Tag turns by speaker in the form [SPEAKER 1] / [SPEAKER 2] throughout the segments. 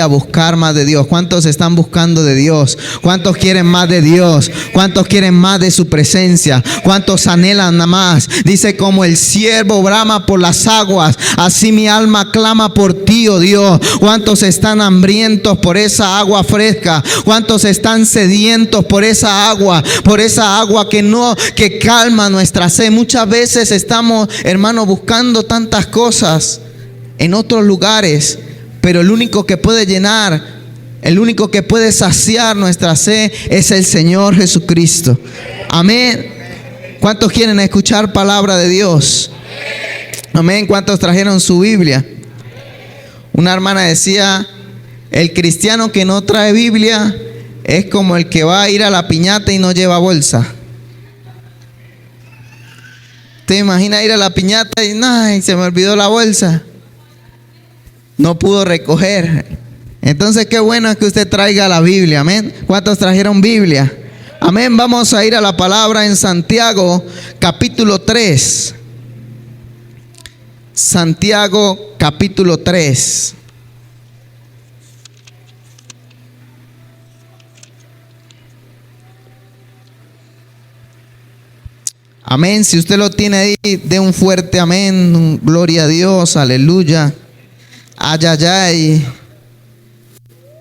[SPEAKER 1] a buscar más de Dios. ¿Cuántos están buscando de Dios? ¿Cuántos quieren más de Dios? ¿Cuántos quieren más de su presencia? ¿Cuántos anhelan más? Dice, como el ciervo brama por las aguas, así mi alma clama por ti, oh Dios. ¿Cuántos están hambrientos por esa agua fresca? ¿Cuántos están sedientos por esa agua que calma nuestra sed? Muchas veces estamos, hermanos, buscando tantas cosas en otros lugares, pero el único que puede llenar, el único que puede saciar nuestra sed es el Señor Jesucristo. Amén. ¿Cuántos quieren escuchar palabra de Dios? Amén. ¿Cuántos trajeron su Biblia? Una hermana decía, el cristiano que no trae Biblia es como el que va a ir a la piñata y no lleva bolsa. ¿Te imaginas ir a la piñata y ay, se me olvidó la bolsa? No pudo recoger. Entonces qué bueno es que usted traiga la Biblia. Amén. ¿Cuántos trajeron Biblia? Amén. Vamos a ir a la palabra en Santiago capítulo 3. Santiago capítulo 3. Amén. Si usted lo tiene ahí, dé un fuerte amén. Gloria a Dios. Aleluya. Ay, ay, ay.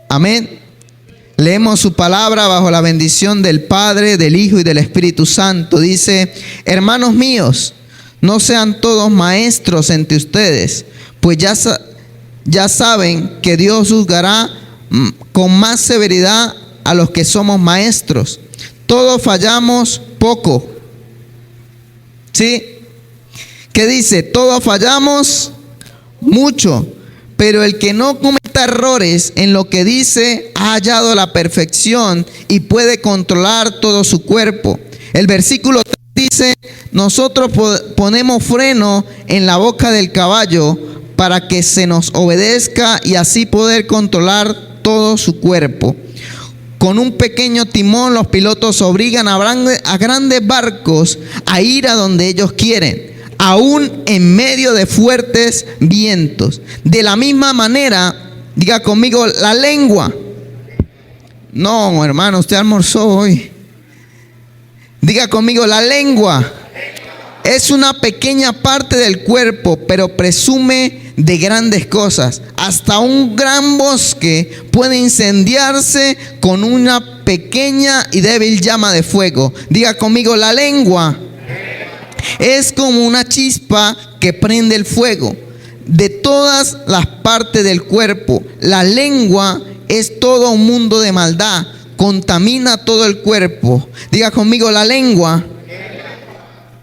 [SPEAKER 1] Amén. Leemos su palabra bajo la bendición del Padre, del Hijo y del Espíritu Santo. Dice, hermanos míos, no sean todos maestros entre ustedes, pues ya saben que Dios juzgará con más severidad a los que somos maestros. Todos fallamos poco. ¿Sí? ¿Qué dice? Todos fallamos mucho, pero el que no cometa errores en lo que dice ha hallado la perfección y puede controlar todo su cuerpo. El versículo 3 dice, nosotros ponemos freno en la boca del caballo para que se nos obedezca y así poder controlar todo su cuerpo. Con un pequeño timón los pilotos obligan a grandes barcos a ir a donde ellos quieren, aún en medio de fuertes vientos. De la misma manera, diga conmigo, la lengua. No, hermano, usted almorzó hoy. Diga conmigo, la lengua es una pequeña parte del cuerpo, pero presume de grandes cosas. Hasta un gran bosque puede incendiarse con una pequeña y débil llama de fuego. Diga conmigo, la lengua es como una chispa que prende el fuego. De todas las partes del cuerpo, la lengua es todo un mundo de maldad. Contamina todo el cuerpo. Diga conmigo, la lengua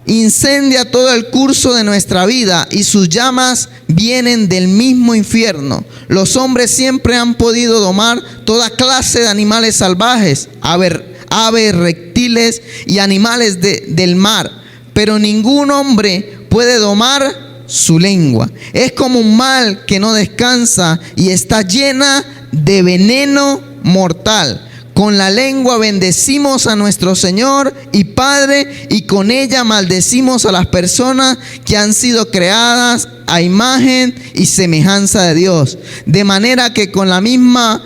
[SPEAKER 1] incendia todo el curso de nuestra vida y sus llamas vienen del mismo infierno. Los hombres siempre han podido domar toda clase de animales salvajes, aves, reptiles y animales del mar, pero ningún hombre puede domar su lengua. Es como un mal que no descansa y está llena de veneno mortal. Con la lengua bendecimos a nuestro Señor y Padre, y con ella maldecimos a las personas que han sido creadas a imagen y semejanza de Dios. De manera que con la misma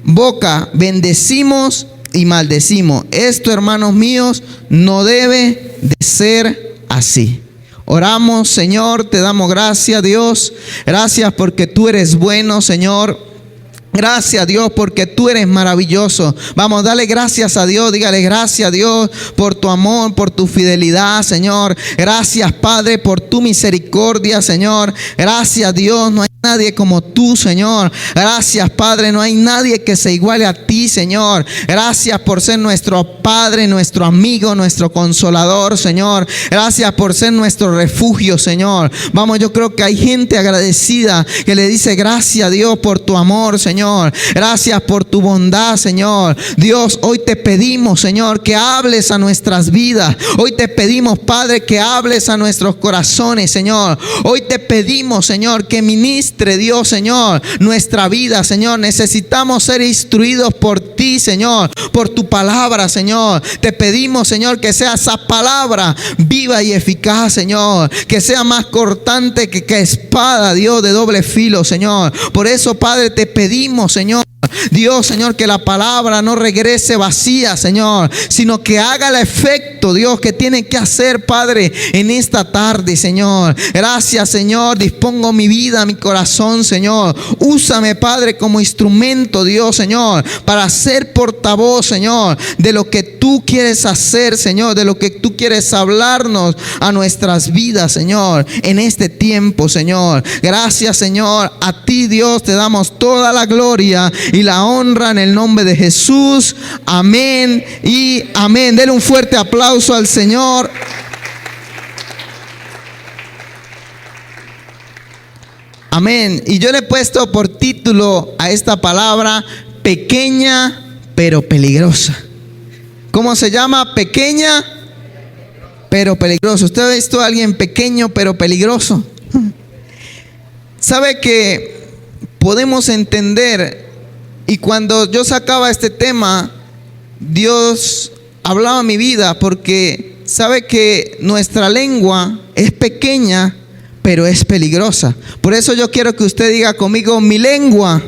[SPEAKER 1] boca bendecimos y maldecimos. Esto, hermanos míos, no debe de ser así. Oramos, Señor, te damos gracias, Dios. Gracias porque tú eres bueno, Señor. Gracias, Dios, porque tú eres maravilloso. Vamos, dale gracias a Dios. Dígale gracias, Dios, por tu amor, por tu fidelidad, Señor. Gracias, Padre, por tu misericordia, Señor. Gracias, Dios. No hay nadie como tú, Señor. Gracias, Padre. No hay nadie que se iguale a ti, Señor. Gracias por ser nuestro Padre, nuestro amigo, nuestro consolador, Señor. Gracias por ser nuestro refugio, Señor. Vamos, yo creo que hay gente agradecida que le dice gracias, Dios, por tu amor, Señor. Gracias por tu bondad, Señor. Dios, hoy te pedimos, Señor, que hables a nuestras vidas. Hoy te pedimos, Padre, que hables a nuestros corazones, Señor. Hoy te pedimos, Señor, que ministres ministre, Dios, Señor, nuestra vida, Señor. Necesitamos ser instruidos por ti, Señor, por tu palabra, Señor. Te pedimos, Señor, que sea esa palabra viva y eficaz, Señor, que sea más cortante que espada, Dios, de doble filo, Señor. Por eso, Padre, te pedimos, Señor, Dios, Señor, que la palabra no regrese vacía, Señor, sino que haga el efecto, Dios, que tiene que hacer, Padre, en esta tarde, Señor. Gracias, Señor. Dispongo mi vida, mi corazón, Señor. Úsame, Padre, como instrumento, Dios, Señor, para ser portavoz, Señor, de lo que tú quieres hacer, Señor, de lo que tú quieres hablarnos a nuestras vidas, Señor, en este tiempo, Señor. Gracias, Señor. A ti, Dios, te damos toda la gloria y la honra en el nombre de Jesús. Amén y amén. Denle un fuerte aplauso al Señor. Amén. Y yo le he puesto por título a esta palabra: pequeña pero peligrosa. ¿Cómo se llama? Pequeña pero peligrosa. ¿Usted ha visto a alguien pequeño pero peligroso? ¿Sabe que podemos entender? Y cuando yo sacaba este tema, Dios hablaba a mi vida, porque sabe que nuestra lengua es pequeña, pero es peligrosa. Por eso yo quiero que usted diga conmigo: mi lengua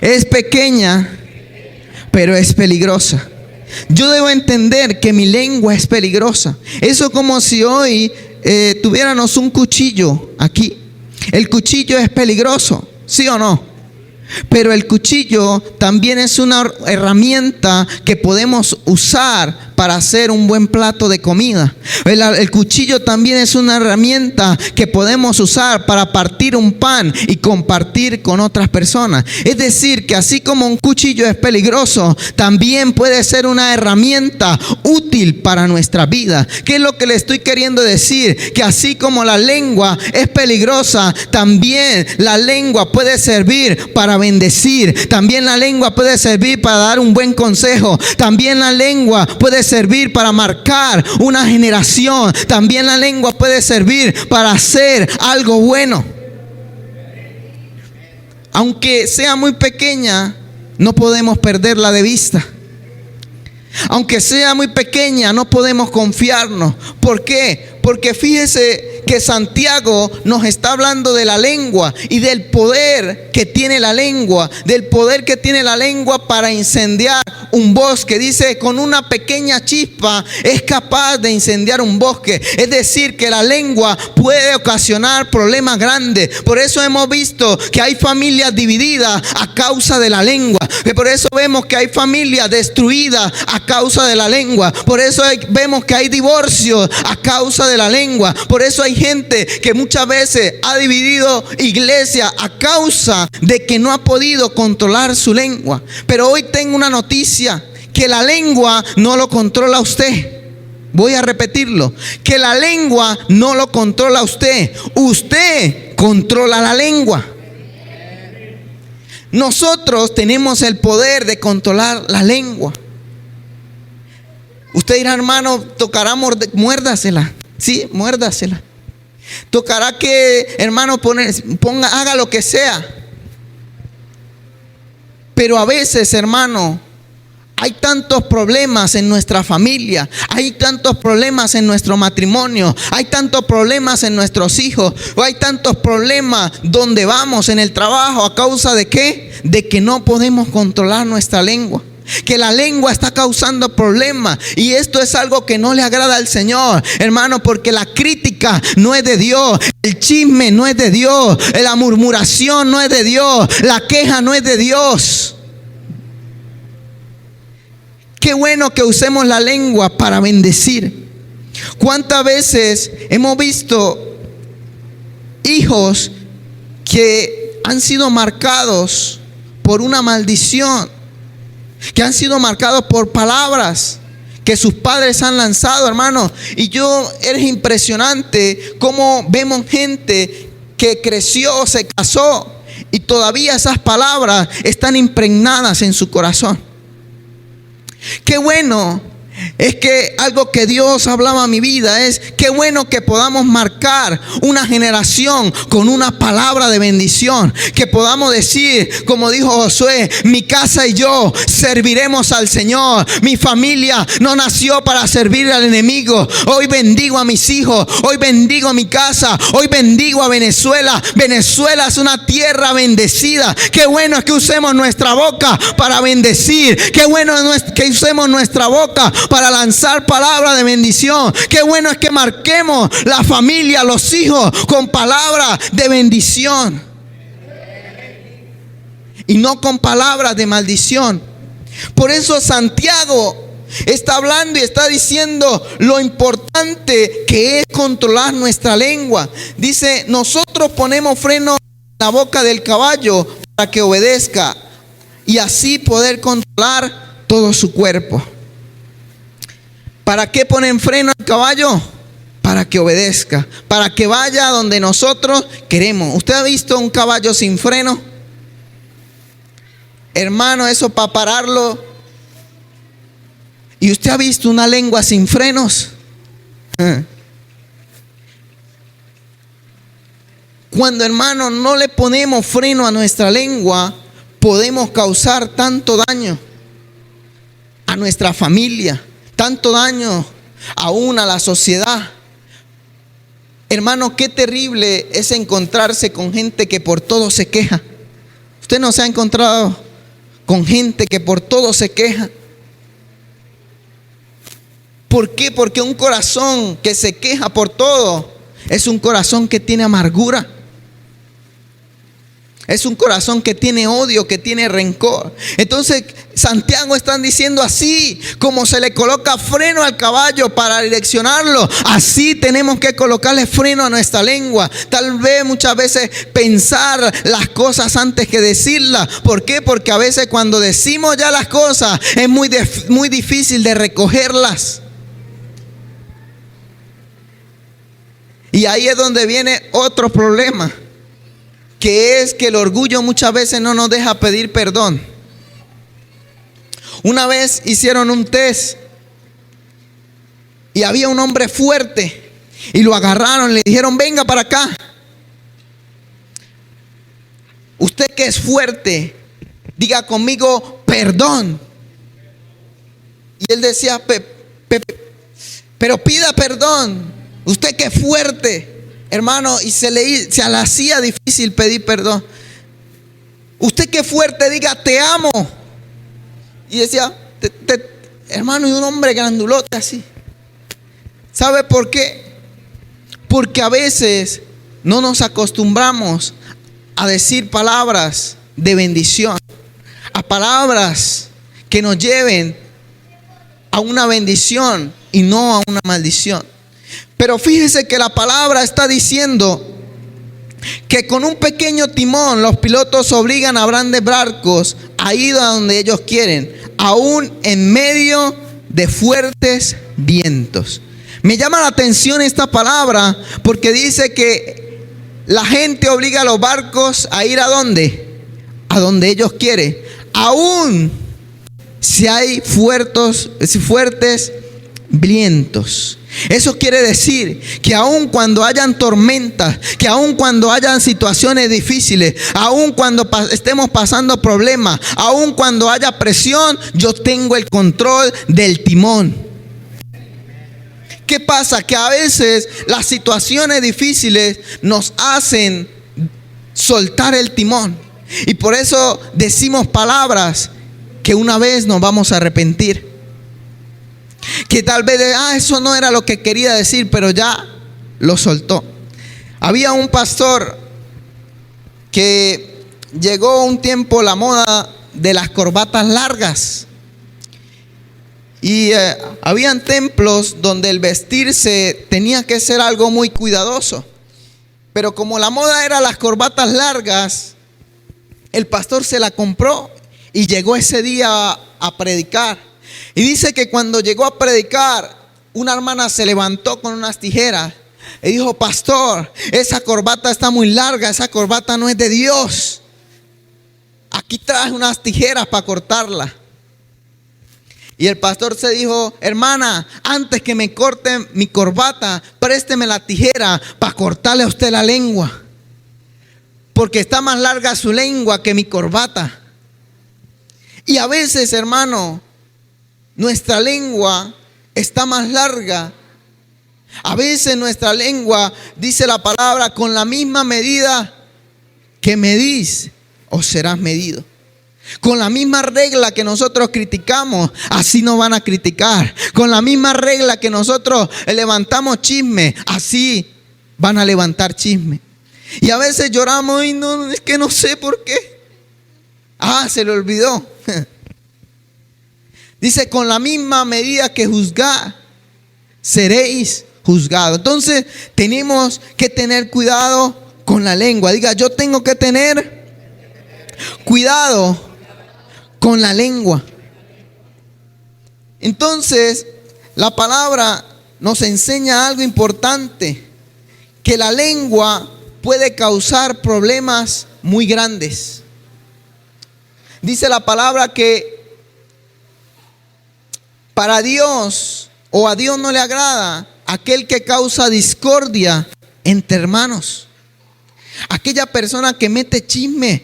[SPEAKER 1] es pequeña, pero es peligrosa. Yo debo entender que mi lengua es peligrosa. Eso como si hoy tuviéramos un cuchillo aquí. El cuchillo es peligroso, ¿sí o no? Pero el cuchillo también es una herramienta que podemos usar para hacer un buen plato de comida. El cuchillo también es una herramienta que podemos usar para partir un pan y compartir con otras personas. Es decir, que así como un cuchillo es peligroso, también puede ser una herramienta útil para nuestra vida. ¿Qué es lo que le estoy queriendo decir? Que así como la lengua es peligrosa, también la lengua puede servir para bendecir. También la lengua puede servir para dar un buen consejo. También la lengua puede servir para marcar una generación. También la lengua puede servir para hacer algo bueno. Aunque sea muy pequeña, no podemos perderla de vista. Aunque sea muy pequeña, no podemos confiarnos. ¿Por qué? Porque fíjese que Santiago nos está hablando de la lengua y del poder que tiene la lengua, del poder que tiene la lengua para incendiar un bosque. Dice, con una pequeña chispa es capaz de incendiar un bosque. Es decir, que la lengua puede ocasionar problemas grandes. Por eso hemos visto que hay familias divididas a causa de la lengua. Por eso vemos que hay familias destruidas a causa de la lengua. Por eso vemos que hay divorcios a causa de la lengua. Por eso hay gente que muchas veces ha dividido iglesia a causa de que no ha podido controlar su lengua. Pero hoy tengo una noticia: que la lengua no lo controla usted. Voy a repetirlo: que la lengua no lo controla usted. Usted controla la lengua. Nosotros tenemos el poder de controlar la lengua. Usted dirá, hermano, tocará muérdasela. Sí, muérdasela. Tocará que, hermano, haga lo que sea. Pero a veces, hermano, hay tantos problemas en nuestra familia, hay tantos problemas en nuestro matrimonio, hay tantos problemas en nuestros hijos, o hay tantos problemas donde vamos en el trabajo. ¿A causa de qué? De que no podemos controlar nuestra lengua. Que la lengua está causando problemas, y esto es algo que no le agrada al Señor, hermano, porque la crítica no es de Dios, el chisme no es de Dios, la murmuración no es de Dios, la queja no es de Dios. Qué bueno que usemos la lengua para bendecir. ¿Cuántas veces hemos visto hijos que han sido marcados por una maldición, que han sido marcados por palabras que sus padres han lanzado, hermano? Y es impresionante cómo vemos gente que creció, se casó, y todavía esas palabras están impregnadas en su corazón. Qué bueno Es que algo que Dios hablaba a mi vida es qué bueno que podamos marcar una generación con una palabra de bendición. Que podamos decir, como dijo Josué, mi casa y yo serviremos al Señor. Mi familia no nació para servir al enemigo. Hoy bendigo a mis hijos, hoy bendigo a mi casa, hoy bendigo a Venezuela. Venezuela es una tierra bendecida. Qué bueno es que usemos nuestra boca para bendecir. Qué bueno es que usemos nuestra boca para lanzar palabras de bendición. Qué bueno es que marquemos la familia, los hijos con palabras de bendición y no con palabras de maldición. Por eso Santiago está hablando y está diciendo lo importante que es controlar nuestra lengua. Dice, nosotros ponemos freno en la boca del caballo para que obedezca y así poder controlar todo su cuerpo. ¿Para qué ponen freno al caballo? Para que obedezca, para que vaya donde nosotros queremos. ¿Usted ha visto un caballo sin freno? Hermano, eso para pararlo. ¿Y usted ha visto una lengua sin frenos? Cuando, hermano, no le ponemos freno a nuestra lengua, podemos causar tanto daño a nuestra familia, tanto daño aún a la sociedad. Hermano, qué terrible es encontrarse con gente que por todo se queja. ¿Usted no se ha encontrado con gente que por todo se queja? ¿Por qué? Porque un corazón que se queja por todo es un corazón que tiene amargura. Es un corazón que tiene odio, que tiene rencor. Entonces Santiago están diciendo, así como se le coloca freno al caballo para direccionarlo, así tenemos que colocarle freno a nuestra lengua. Tal vez muchas veces pensar las cosas antes que decirlas. ¿Por qué? Porque a veces cuando decimos ya las cosas es muy difícil de recogerlas. Y ahí es donde viene otro problema, que es que el orgullo muchas veces no nos deja pedir perdón. Una vez hicieron un test y había un hombre fuerte y lo agarraron, le dijeron, venga para acá. Usted que es fuerte, diga conmigo perdón. Y él decía, pero pida perdón. Usted que es fuerte, hermano, y se le hacía difícil pedir perdón. Usted que es fuerte, diga te amo. Y decía, hermano, y un hombre grandulote así. ¿Sabe por qué? Porque a veces no nos acostumbramos a decir palabras de bendición, a palabras que nos lleven a una bendición y no a una maldición. Pero fíjese que la palabra está diciendo que con un pequeño timón los pilotos obligan a grandes barcos a ir a donde ellos quieren, aún en medio de fuertes vientos. Me llama la atención esta palabra porque dice que la gente obliga a los barcos a ir ¿a dónde? A donde ellos quieren, aún si hay fuertes vientos. Eso quiere decir que aun cuando hayan tormentas, que aun cuando hayan situaciones difíciles, aun cuando estemos pasando problemas, aun cuando haya presión, yo tengo el control del timón. ¿Qué pasa? Que a veces las situaciones difíciles nos hacen soltar el timón. Y por eso decimos palabras que una vez nos vamos a arrepentir. Que tal vez, eso no era lo que quería decir, pero ya lo soltó. Había un pastor que llegó un tiempo la moda de las corbatas largas. Y habían templos donde el vestirse tenía que ser algo muy cuidadoso. Pero como la moda era las corbatas largas, el pastor se la compró y llegó ese día a predicar. Y dice que cuando llegó a predicar, una hermana se levantó con unas tijeras y dijo, pastor, esa corbata está muy larga, esa corbata no es de Dios. Aquí traje unas tijeras para cortarla. Y el pastor se dijo: hermana, antes que me corten mi corbata, présteme la tijera para cortarle a usted la lengua, porque está más larga su lengua que mi corbata. Y a veces, hermano, nuestra lengua está más larga. A veces nuestra lengua, dice la palabra, con la misma medida que medís, os serás medido. Con la misma regla que nosotros criticamos, así nos van a criticar. Con la misma regla que nosotros levantamos chisme, así van a levantar chisme. Y a veces lloramos y no, es que no sé por qué. Se le olvidó. Dice: con la misma medida que juzgáis, seréis juzgados. Entonces tenemos que tener cuidado con la lengua. Diga: yo tengo que tener cuidado con la lengua. Entonces la palabra nos enseña algo importante, que la lengua puede causar problemas muy grandes. Dice la palabra que para Dios, o a Dios no le agrada aquel que causa discordia entre hermanos, aquella persona que mete chisme,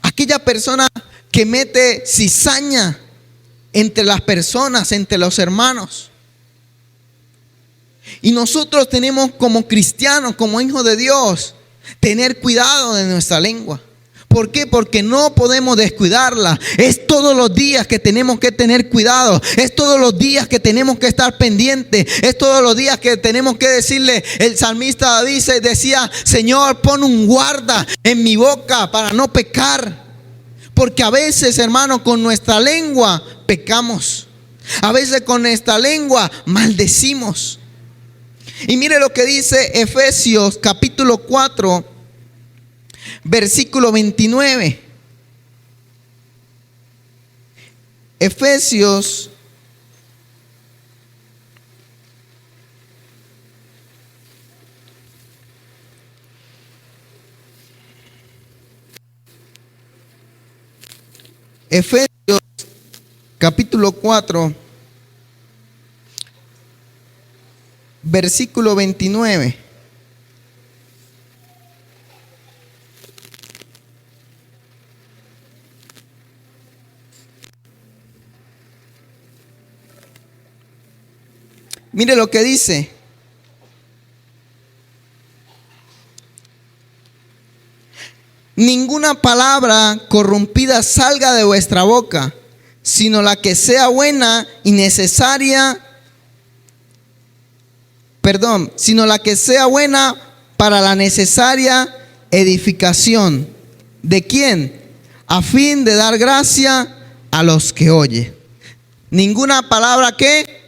[SPEAKER 1] aquella persona que mete cizaña entre las personas, entre los hermanos. Y nosotros tenemos, como cristianos, como hijos de Dios, tener cuidado de nuestra lengua. ¿Por qué? Porque no podemos descuidarla. Es todos los días que tenemos que tener cuidado. Es todos los días que tenemos que estar pendientes. Es todos los días que tenemos que decirle. El salmista David decía: Señor, pon un guarda en mi boca para no pecar. Porque a veces, hermano, con nuestra lengua pecamos. A veces con nuestra lengua maldecimos. Y mire lo que dice Efesios capítulo 4, versículo 29. Efesios capítulo 4, versículo 29. Mire lo que dice: ninguna palabra corrompida salga de vuestra boca, sino la que sea buena y necesaria, sino la que sea buena para la necesaria edificación. ¿De quién? A fin de dar gracia a los que oyen. Ninguna palabra que,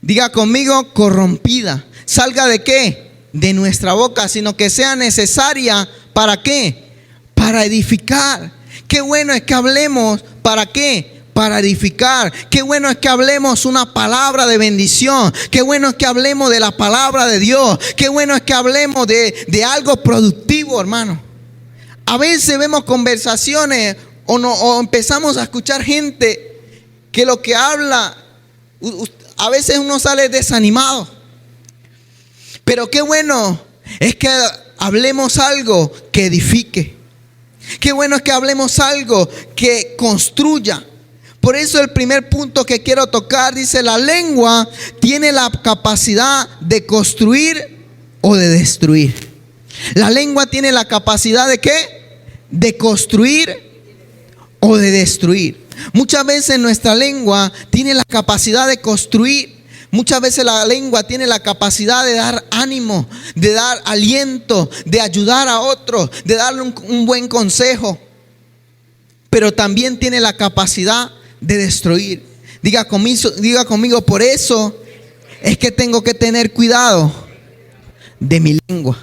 [SPEAKER 1] diga conmigo, corrompida, salga de qué, de nuestra boca, sino que sea necesaria. ¿Para qué? Para edificar. Qué bueno es que hablemos. ¿Para qué? Para edificar. Qué bueno es que hablemos una palabra de bendición. Qué bueno es que hablemos de la palabra de Dios. Qué bueno es que hablemos de algo productivo, hermano. A veces vemos conversaciones o empezamos a escuchar gente que lo que habla, a veces uno sale desanimado. Pero qué bueno es que hablemos algo que edifique. Qué bueno es que hablemos algo que construya. Por eso el primer punto que quiero tocar dice: la lengua tiene la capacidad de construir o de destruir. La lengua tiene la capacidad de ¿qué? De construir o de destruir. Muchas veces nuestra lengua tiene la capacidad de construir. Muchas veces la lengua tiene la capacidad de dar ánimo, de dar aliento, de ayudar a otros, de darle un buen consejo. Pero también tiene la capacidad de destruir. Diga conmigo, por eso es que tengo que tener cuidado de mi lengua.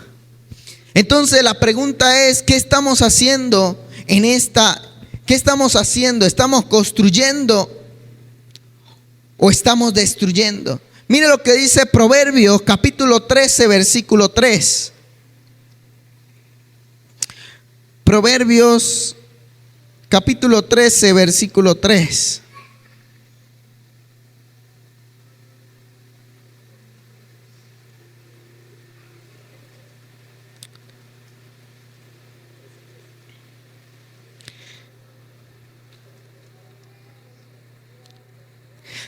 [SPEAKER 1] Entonces la pregunta es: ¿qué estamos haciendo en esta? ¿Qué estamos haciendo? ¿Estamos construyendo o estamos destruyendo? Mire lo que dice Proverbios capítulo 13, versículo 3. Proverbios capítulo 13, versículo 3.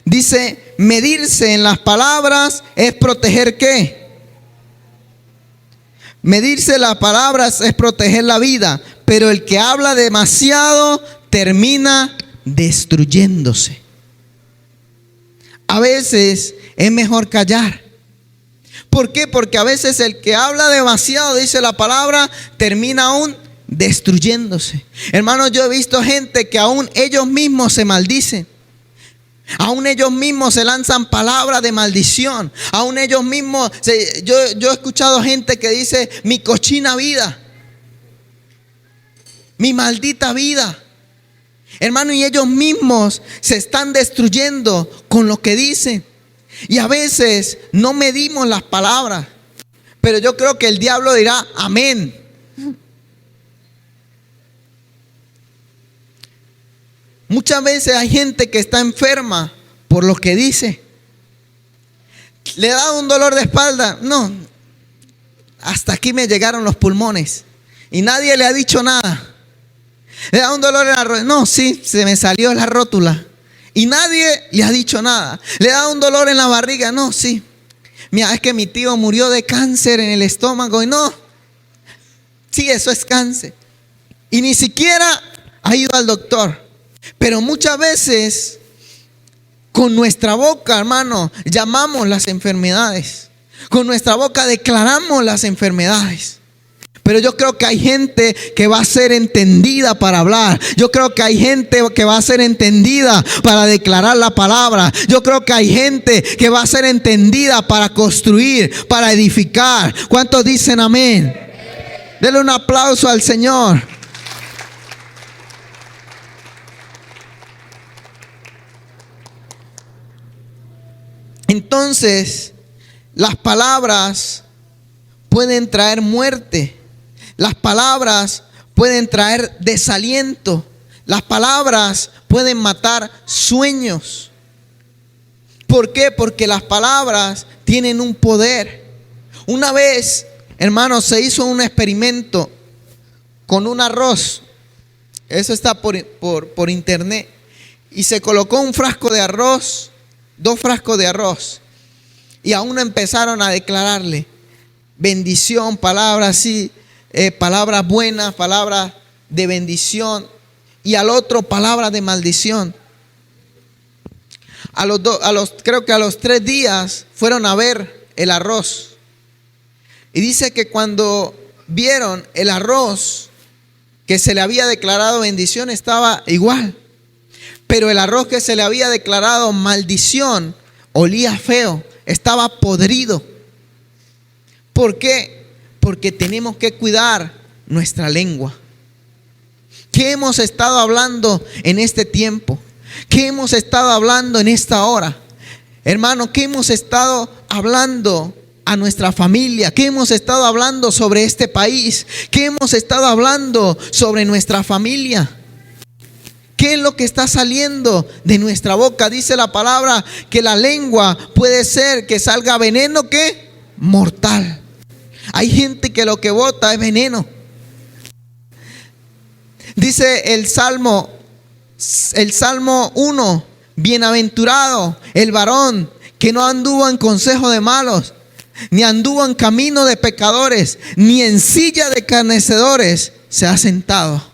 [SPEAKER 1] Dice, medirse en las palabras es proteger ¿qué? Medirse las palabras es proteger la vida, pero el que habla demasiado termina destruyéndose. A veces es mejor callar. ¿Por qué? Porque a veces el que habla demasiado, dice la palabra, termina aún destruyéndose. Hermanos, yo he visto gente que aún ellos mismos se maldicen. Aún ellos mismos se lanzan palabras de maldición. Aún ellos mismos, yo he escuchado gente que dice, mi cochina vida, mi maldita vida. Hermano, y ellos mismos se están destruyendo con lo que dicen. Y a veces no medimos las palabras, pero yo creo que el diablo dirá amén. Muchas veces hay gente que está enferma por lo que dice. ¿Le da un dolor de espalda? No, hasta aquí me llegaron los pulmones y nadie le ha dicho nada. ¿Le da un dolor en la rótula? No, sí, se me salió la rótula y nadie le ha dicho nada. ¿Le da un dolor en la barriga? No, sí. Mira, es que mi tío murió de cáncer en el estómago y no. Sí, eso es cáncer. Y ni siquiera ha ido al doctor. Pero muchas veces con nuestra boca, hermano, llamamos las enfermedades. Con nuestra boca declaramos las enfermedades. Pero yo creo que hay gente que va a ser entendida para hablar. Yo creo que hay gente que va a ser entendida para declarar la palabra. Yo creo que hay gente que va a ser entendida para construir, para edificar. ¿Cuántos dicen amén? Denle un aplauso al Señor. Entonces, las palabras pueden traer muerte. Las palabras pueden traer desaliento. Las palabras pueden matar sueños. ¿Por qué? Porque las palabras tienen un poder. Una vez, hermanos, se hizo un experimento con un arroz. Eso está por internet. Y se colocó un frasco de arroz, 2 frascos de arroz. Y a uno empezaron a declararle bendición, palabras así. Palabras buenas, palabras de bendición, y al otro palabras de maldición. Creo que a los 3 días fueron a ver el arroz y dice que cuando vieron el arroz que se le había declarado bendición estaba igual, pero el arroz que se le había declarado maldición olía feo, estaba podrido. ¿Por qué? Porque tenemos que cuidar nuestra lengua. ¿Qué hemos estado hablando en este tiempo? ¿Qué hemos estado hablando en esta hora? Hermano, ¿qué hemos estado hablando a nuestra familia? ¿Qué hemos estado hablando sobre este país? ¿Qué hemos estado hablando sobre nuestra familia? ¿Qué es lo que está saliendo de nuestra boca? Dice la palabra que la lengua puede ser que salga veneno, ¿qué? Mortal. Hay gente que lo que bota es veneno. Dice el Salmo 1, bienaventurado el varón que no anduvo en consejo de malos, ni anduvo en camino de pecadores, ni en silla de escarnecedores se ha sentado.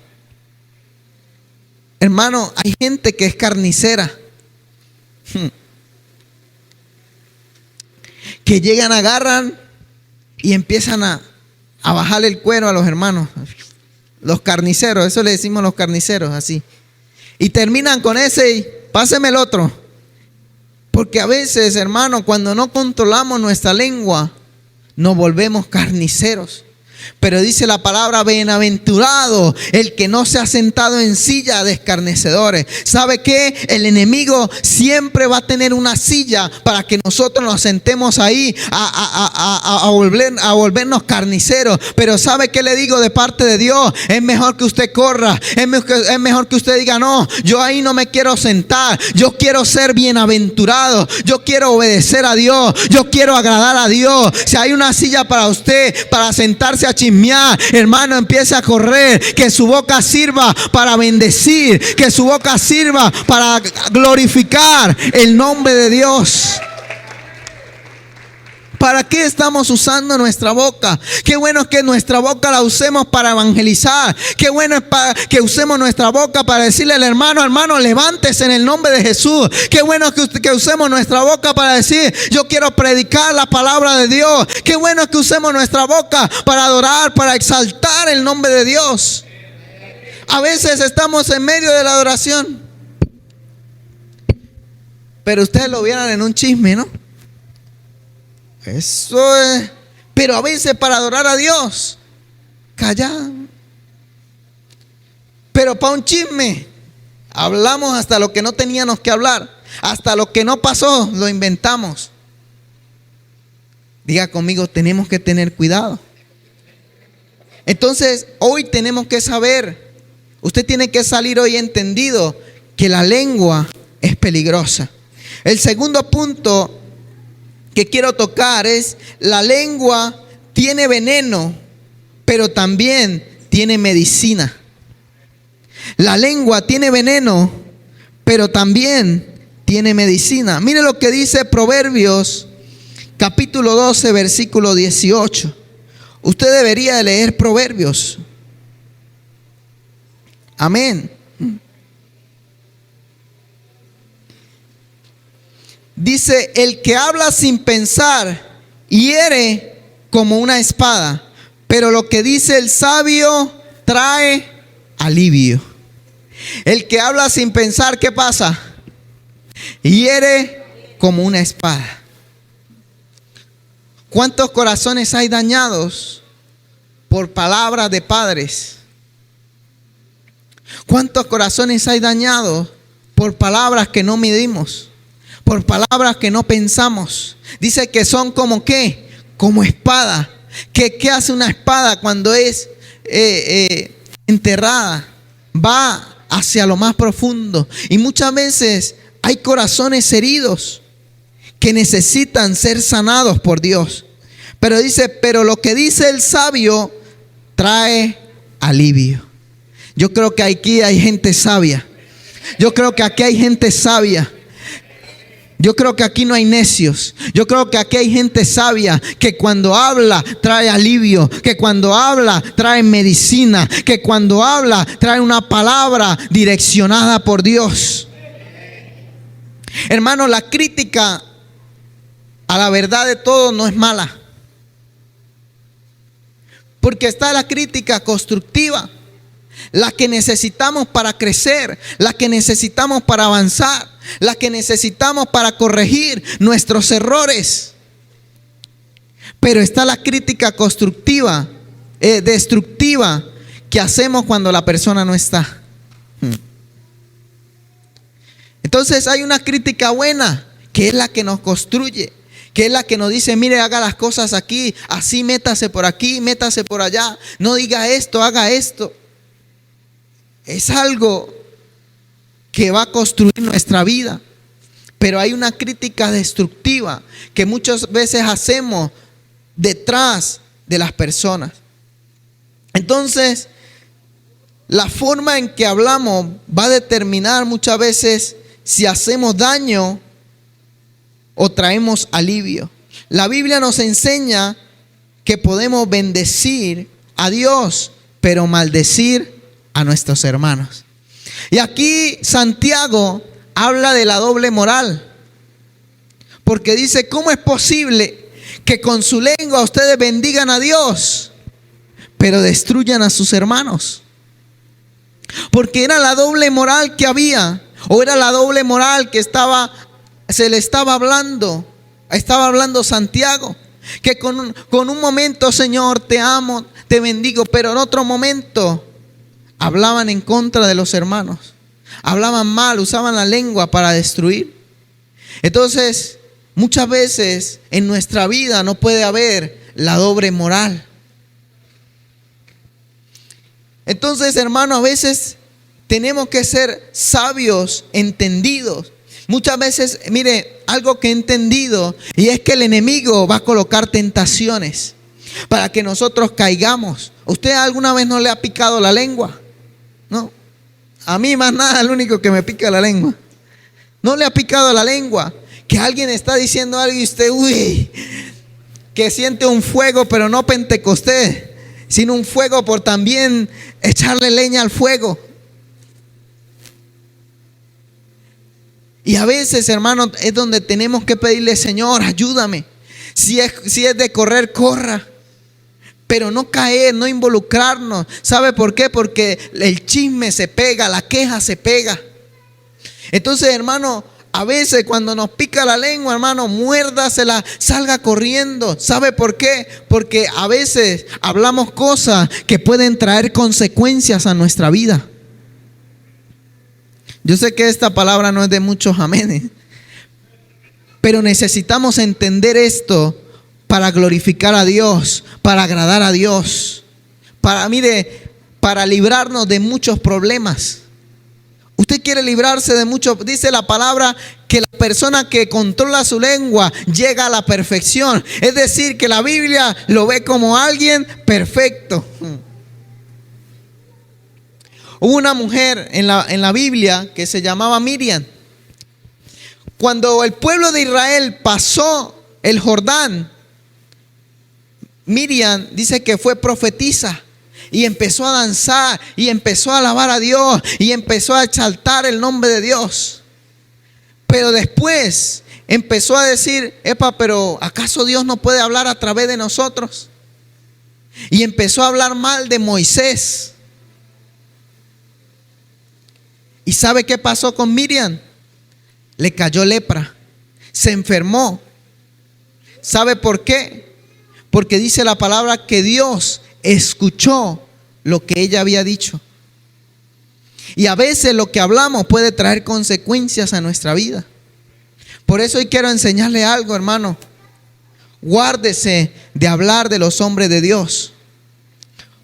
[SPEAKER 1] Hermano, hay gente que es carnicera, que llegan, agarran y empiezan a bajarle el cuero a los hermanos. Los carniceros, eso le decimos los carniceros, así. Y terminan con ese y páseme el otro. Porque a veces, hermano, cuando no controlamos nuestra lengua, nos volvemos carniceros. Pero dice la palabra, bienaventurado el que no se ha sentado en silla de escarnecedores. ¿Sabe qué? El enemigo siempre va a tener una silla para que nosotros nos sentemos ahí a volvernos carniceros. Pero ¿sabe qué le digo de parte de Dios? Es mejor que usted corra. Es mejor que usted diga, no, yo ahí no me quiero sentar. Yo quiero ser bienaventurado. Yo quiero obedecer a Dios. Yo quiero agradar a Dios. Si hay una silla para usted, para sentarse a a chismear, hermano, empiece a correr. Que su boca sirva para bendecir, que su boca sirva para glorificar el nombre de Dios. ¿Para qué estamos usando nuestra boca? Qué bueno es que nuestra boca la usemos para evangelizar. Qué bueno es que usemos nuestra boca para decirle al hermano, hermano, levántese en el nombre de Jesús. Qué bueno es que usemos nuestra boca para decir, yo quiero predicar la palabra de Dios. Qué bueno es que usemos nuestra boca para adorar, para exaltar el nombre de Dios. A veces estamos en medio de la adoración, pero ustedes lo vieran en un chisme, ¿no? Eso es. Pero a veces para adorar a Dios, callar. Pero para un chisme, hablamos hasta lo que no teníamos que hablar. Hasta lo que no pasó, lo inventamos. Diga conmigo, tenemos que tener cuidado. Entonces, hoy tenemos que saber, usted tiene que salir hoy entendido que la lengua es peligrosa. El segundo punto que quiero tocar es: la lengua tiene veneno, pero también tiene medicina. La lengua tiene veneno, pero también tiene medicina. Mire lo que dice Proverbios capítulo 12, versículo 18. Usted debería de leer Proverbios. Amén. Dice: el que habla sin pensar hiere como una espada, pero lo que dice el sabio trae alivio. El que habla sin pensar, ¿qué pasa? Hiere como una espada. ¿Cuántos corazones hay dañados por palabras de padres? ¿Cuántos corazones hay dañados por palabras que no midimos? Por palabras que no pensamos. Dice que son como ¿qué? Como espada. ¿Qué hace una espada cuando es enterrada? Va hacia lo más profundo. Y muchas veces hay corazones heridos que necesitan ser sanados por Dios. Pero dice, pero lo que dice el sabio trae alivio. Yo creo que aquí hay gente sabia. Yo creo que aquí hay gente sabia. Yo creo que aquí no hay necios. Yo creo que aquí hay gente sabia que cuando habla trae alivio, que cuando habla trae medicina, que cuando habla trae una palabra direccionada por Dios. Hermano, la crítica a la verdad de todo no es mala, porque está la crítica constructiva, la que necesitamos para crecer, la que necesitamos para avanzar, la que necesitamos para corregir nuestros errores. Pero está la crítica constructiva, destructiva, que hacemos cuando la persona no está. Entonces hay una crítica buena, que es la que nos construye, que es la que nos dice, mire, haga las cosas aquí, así, métase por aquí, métase por allá, no diga esto, haga esto. Es algo que va a construir nuestra vida. Pero hay una crítica destructiva que muchas veces hacemos detrás de las personas. Entonces, la forma en que hablamos va a determinar muchas veces si hacemos daño o traemos alivio. La Biblia nos enseña que podemos bendecir a Dios, pero maldecir a nuestros hermanos. Y aquí Santiago habla de la doble moral, porque dice, ¿cómo es posible que con su lengua ustedes bendigan a Dios, pero destruyan a sus hermanos? Porque era la doble moral que había, o era la doble moral que se le estaba hablando Santiago, que con un momento, Señor, te amo, te bendigo, pero en otro momento hablaban en contra de los hermanos, hablaban mal, usaban la lengua para destruir. Entonces, muchas veces en nuestra vida no puede haber la doble moral. Entonces, hermano, a veces tenemos que ser sabios, entendidos. Muchas veces, mire, algo que he entendido, y es que el enemigo va a colocar tentaciones. para que nosotros caigamos. ¿Usted alguna vez no le ha picado la lengua? No. A mí más nada, el único que me pica la lengua. ¿No le ha picado la lengua? Que alguien está diciendo algo y usted, uy, que siente un fuego, pero no Pentecostés, sino un fuego por también echarle leña al fuego. Y a veces, hermano, es donde tenemos que pedirle: Señor, ayúdame. Si es de correr, corra. Pero no caer, no involucrarnos. ¿Sabe por qué? Porque el chisme se pega, la queja se pega. Entonces, hermano, a veces cuando nos pica la lengua, hermano, muérdasela, salga corriendo. ¿Sabe por qué? Porque a veces hablamos cosas que pueden traer consecuencias a nuestra vida. Yo sé que esta palabra no es de muchos amenes, pero necesitamos entender esto para glorificar a Dios, para agradar a Dios, para librarnos de muchos problemas. Usted quiere librarse de muchos. Dice la palabra que la persona que controla su lengua llega a la perfección. Es decir, que la Biblia lo ve como alguien perfecto. Hubo una mujer en la Biblia que se llamaba Miriam. Cuando el pueblo de Israel pasó el Jordán, Miriam dice que fue profetisa y empezó a danzar y empezó a alabar a Dios y empezó a exaltar el nombre de Dios. Pero después empezó a decir: epa, pero ¿acaso Dios no puede hablar a través de nosotros? Y empezó a hablar mal de Moisés. ¿Y sabe qué pasó con Miriam? Le cayó lepra, se enfermó. ¿Sabe por qué? Porque dice la palabra que Dios escuchó lo que ella había dicho. Y a veces lo que hablamos puede traer consecuencias a nuestra vida. Por eso hoy quiero enseñarle algo, hermano. Guárdese de hablar de los hombres de Dios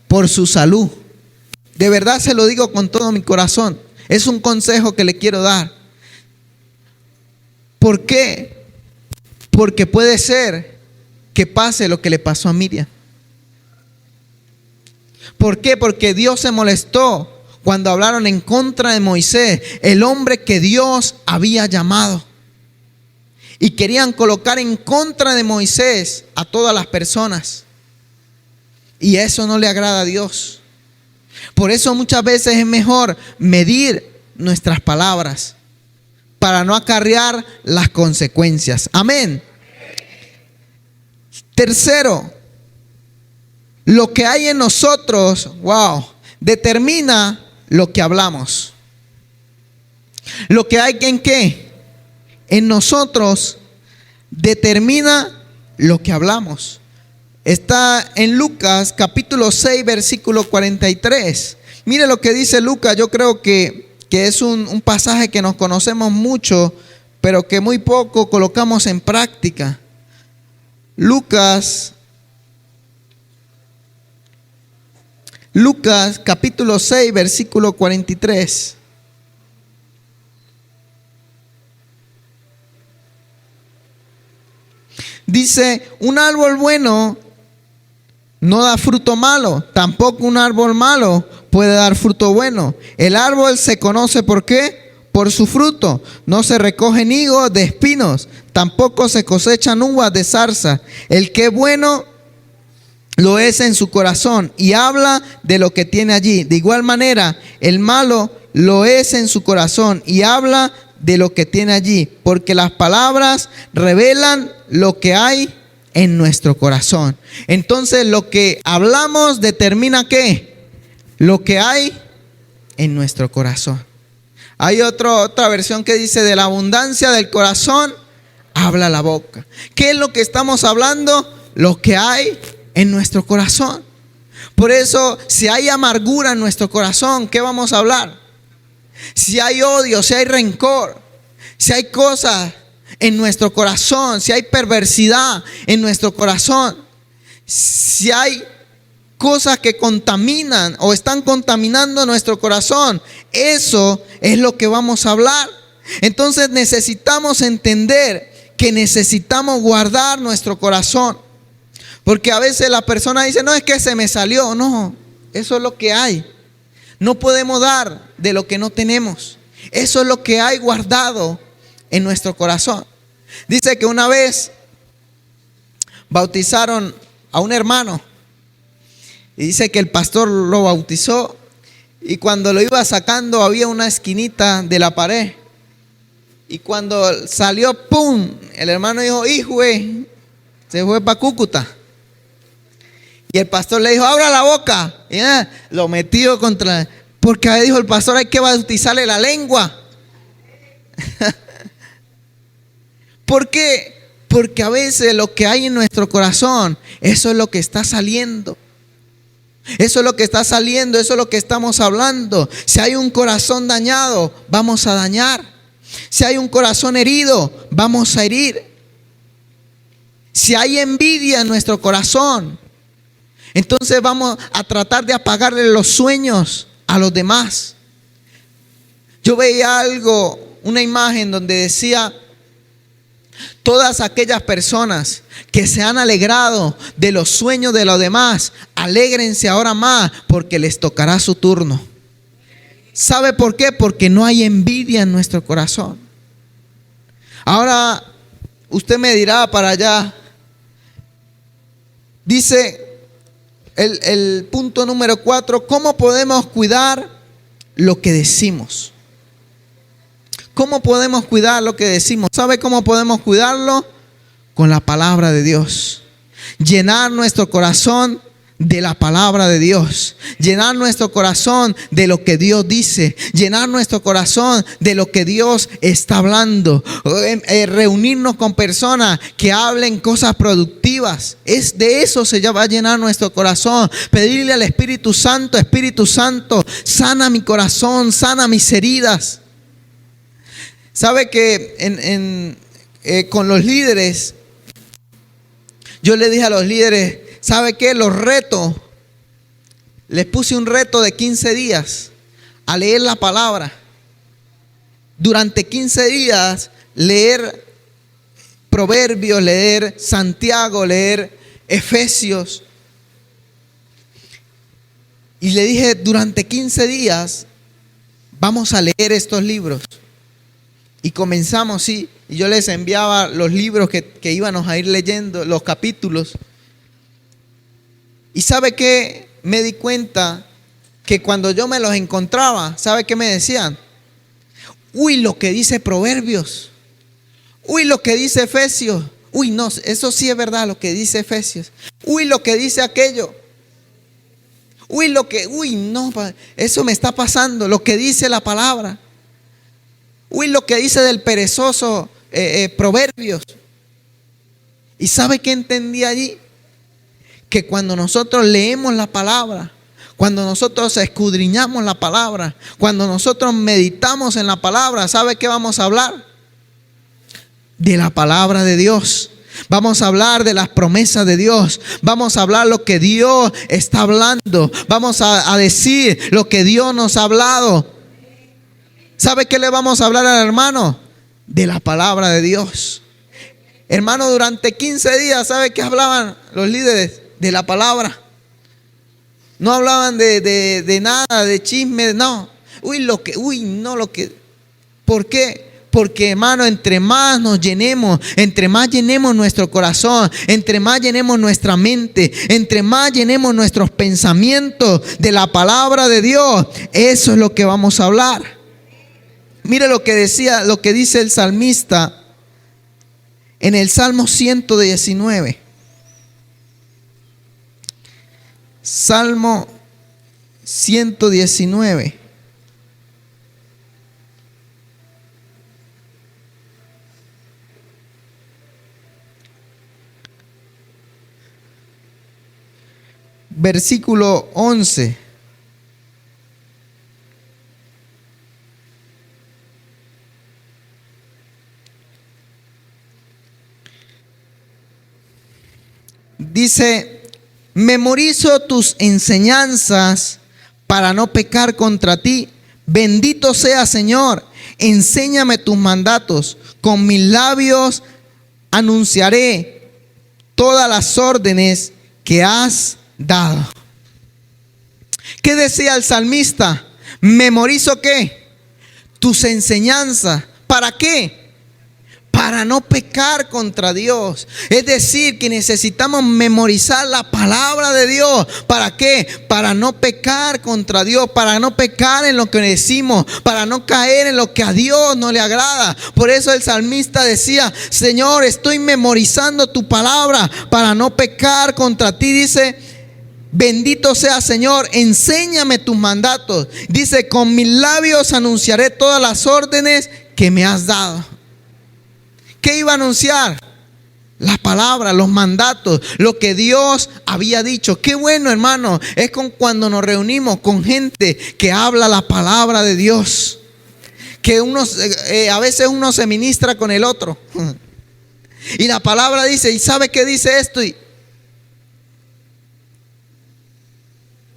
[SPEAKER 1] por su salud. De verdad se lo digo con todo mi corazón. Es un consejo que le quiero dar. ¿Por qué? Porque puede ser que pase lo que le pasó a Miriam. ¿Por qué? Porque Dios se molestó cuando hablaron en contra de Moisés, el hombre que Dios había llamado. Y querían colocar en contra de Moisés a todas las personas. Y eso no le agrada a Dios. Por eso muchas veces es mejor medir nuestras palabras para no acarrear las consecuencias. Amén. Tercero, lo que hay en nosotros, determina lo que hablamos. Lo que hay en qué? En nosotros determina lo que hablamos. Está en Lucas capítulo 6 versículo 43. Mire lo que dice Lucas. Yo creo que es un pasaje que nos conocemos mucho, pero que muy poco colocamos en práctica. Lucas capítulo 6 versículo 43. Dice: un árbol bueno no da fruto malo, tampoco un árbol malo puede dar fruto bueno. El árbol se conoce ¿por qué? Por su fruto. No se recogen higos de espinos, tampoco se cosechan uvas de zarza. El que es bueno lo es en su corazón y habla de lo que tiene allí. De igual manera, el malo lo es en su corazón y habla de lo que tiene allí, porque las palabras revelan lo que hay en nuestro corazón. Entonces, lo que hablamos determina ¿qué? Lo que hay en nuestro corazón. Hay otra versión que dice: de la abundancia del corazón habla la boca. ¿Qué es lo que estamos hablando? Lo que hay en nuestro corazón. Por eso, si hay amargura en nuestro corazón, ¿qué vamos a hablar? Si hay odio, si hay rencor, si hay cosas en nuestro corazón, si hay perversidad en nuestro corazón, si hay cosas que contaminan o están contaminando nuestro corazón, eso es lo que vamos a hablar. Entonces necesitamos entender que necesitamos guardar nuestro corazón. Porque a veces la persona dice, no, es que se me salió. No, eso es lo que hay. No podemos dar de lo que no tenemos. Eso es lo que hay guardado en nuestro corazón. Dice que una vez bautizaron a un hermano. Y dice que el pastor lo bautizó. Y cuando lo iba sacando había una esquinita de la pared. Y cuando salió, ¡pum! El hermano dijo, hijo, se fue para Cúcuta. Y el pastor le dijo, abra la boca. Y lo metió contra... Porque ahí dijo el pastor, hay que bautizarle la lengua. ¿Por qué? Porque a veces lo que hay en nuestro corazón, eso es lo que está saliendo. Eso es lo que está saliendo, eso es lo que estamos hablando. Si hay un corazón dañado, vamos a dañar. Si hay un corazón herido, vamos a herir. Si hay envidia en nuestro corazón, entonces vamos a tratar de apagarle los sueños a los demás. Yo veía una imagen donde decía, todas aquellas personas que se han alegrado de los sueños de los demás, alégrense ahora más porque les tocará su turno. ¿Sabe por qué? Porque no hay envidia en nuestro corazón. Ahora usted me dirá para allá. Dice el punto número 4, ¿cómo podemos cuidar lo que decimos? ¿Cómo podemos cuidar lo que decimos? ¿Sabe cómo podemos cuidarlo? Con la palabra de Dios. Llenar nuestro corazón de la palabra de Dios. Llenar nuestro corazón de lo que Dios dice. Llenar nuestro corazón de lo que Dios está hablando. Reunirnos con personas que hablen cosas productivas. De eso se va a llenar nuestro corazón. Pedirle al Espíritu Santo, Espíritu Santo, sana mi corazón, sana mis heridas. Sabe que con los líderes, yo le dije a los líderes, ¿sabe qué? Los retos, les puse un reto de 15 días a leer la palabra. Durante 15 días leer Proverbios, leer Santiago, leer Efesios. Y le dije, durante 15 días vamos a leer estos libros. Y comenzamos, sí, y yo les enviaba los libros que íbamos a ir leyendo, los capítulos. Y ¿sabe qué? Me di cuenta que cuando yo me los encontraba, ¿sabe qué me decían? Uy, lo que dice Proverbios. Uy, lo que dice Efesios. Uy, no, eso sí es verdad, lo que dice Efesios. Uy, lo que dice aquello. Uy, no, eso me está pasando, lo que dice la palabra. Uy, lo que dice del perezoso Proverbios. ¿Y sabe qué entendí allí? Que cuando nosotros leemos la palabra, cuando nosotros escudriñamos la palabra, cuando nosotros meditamos en la palabra, ¿sabe qué vamos a hablar? De la palabra de Dios. Vamos a hablar de las promesas de Dios. Vamos a hablar lo que Dios está hablando. Vamos a decir lo que Dios nos ha hablado. ¿Sabe qué le vamos a hablar al hermano? De la palabra de Dios. Hermano, durante 15 días, ¿sabe qué hablaban los líderes? De la palabra. No hablaban de nada, de chisme, no. ¿Por qué? Porque, hermano, entre más nos llenemos, entre más llenemos nuestro corazón, entre más llenemos nuestra mente, entre más llenemos nuestros pensamientos de la palabra de Dios, eso es lo que vamos a hablar. Mire lo que dice el salmista en el Salmo 119. Salmo 119. Versículo 11. Dice, memorizo tus enseñanzas para no pecar contra ti. Bendito sea, Señor, enséñame tus mandatos. Con mis labios anunciaré todas las órdenes que has dado. ¿Qué decía el salmista? Memorizo ¿qué? Tus enseñanzas. ¿Para qué? Para no pecar contra Dios. Es decir, que necesitamos memorizar la palabra de Dios. ¿Para qué? Para no pecar contra Dios, para no pecar en lo que decimos, para no caer en lo que a Dios no le agrada. Por eso el salmista decía: Señor, estoy memorizando tu palabra para no pecar contra ti. Dice: bendito sea Señor, enséñame tus mandatos. Dice: con mis labios anunciaré todas las órdenes que me has dado. ¿Qué iba a anunciar? La palabra, los mandatos, lo que Dios había dicho. Qué bueno, hermano, es cuando nos reunimos con gente que habla la palabra de Dios. Que a veces uno se ministra con el otro. Y la palabra dice, ¿y sabe qué dice esto?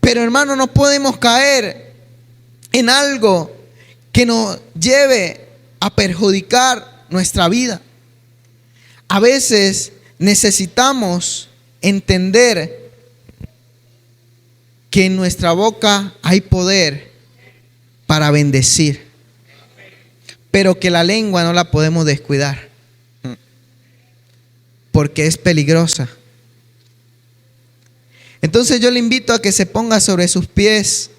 [SPEAKER 1] Pero hermano, no podemos caer en algo que nos lleve a perjudicar nuestra vida. A veces necesitamos entender que en nuestra boca hay poder para bendecir, pero que la lengua no la podemos descuidar, porque es peligrosa. Entonces yo le invito a que se ponga sobre sus pies